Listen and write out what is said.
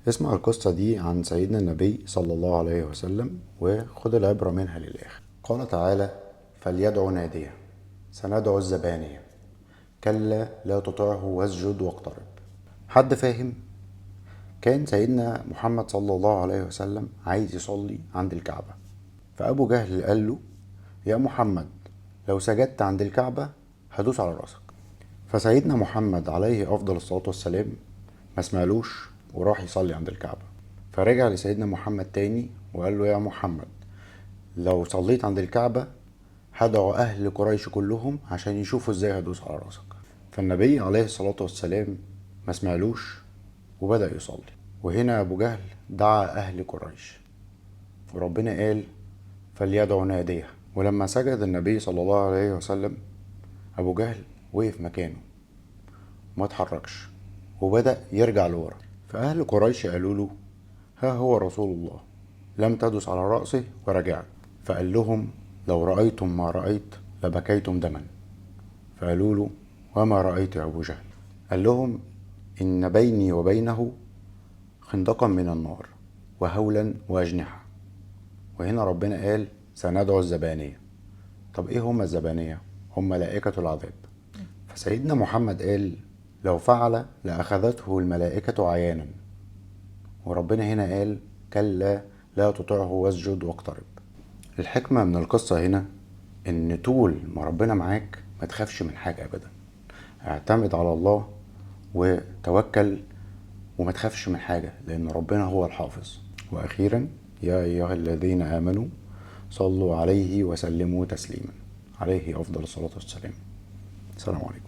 اسمع القصة دي عن سيدنا النبي صلى الله عليه وسلم وخد العبرة منها للآخر. قال تعالى: فليدعو ناديه سندعو الزبانية كلا لا تطعه واسجد واقترب. حد فاهم؟ كان سيدنا محمد صلى الله عليه وسلم عايز يصلي عند الكعبة، فأبو جهل قال له: يا محمد، لو سجدت عند الكعبة هدوس على راسك. فسيدنا محمد عليه أفضل الصلاة والسلام ما سمعلوش وراح يصلي عند الكعبة. فرجع لسيدنا محمد تاني وقال له: يا محمد، لو صليت عند الكعبة هدعو أهل قريش كلهم عشان يشوفوا ازاي هدوس على راسك. فالنبي عليه الصلاة والسلام ما سمعلوش وبدأ يصلي. وهنا أبو جهل دعا أهل قريش وربنا قال: فليدعو ناديه. ولما سجد النبي صلى الله عليه وسلم، أبو جهل وقف مكانه وما اتحركش وبدأ يرجع لورا. فأهل قريش قالوا له: ها هو رسول الله، لم تدس على رأسه ورجعت. فقال لهم: لو رأيتم ما رأيت لبكيتم دما. فقالوا له: وما رأيت يا أبو جهل؟ قال لهم: إن بيني وبينه خندقا من النار وهولا وأجنحة. وهنا ربنا قال: سندعو الزبانية. طب إيه هم الزبانية؟ هم ملائكة العذاب. فسيدنا محمد قال: لو فعل لأخذته الملائكة عيانا. وربنا هنا قال: كلا لا تطعه واسجد واقترب. الحكمة من القصة هنا ان طول ما ربنا معاك ما تخافش من حاجة ابدا. اعتمد على الله وتوكل وما تخافش من حاجة، لان ربنا هو الحافظ. واخيرا، يا ايها الذين امنوا صلوا عليه وسلموا تسليما. عليه افضل الصلاة والسلام. السلام عليكم.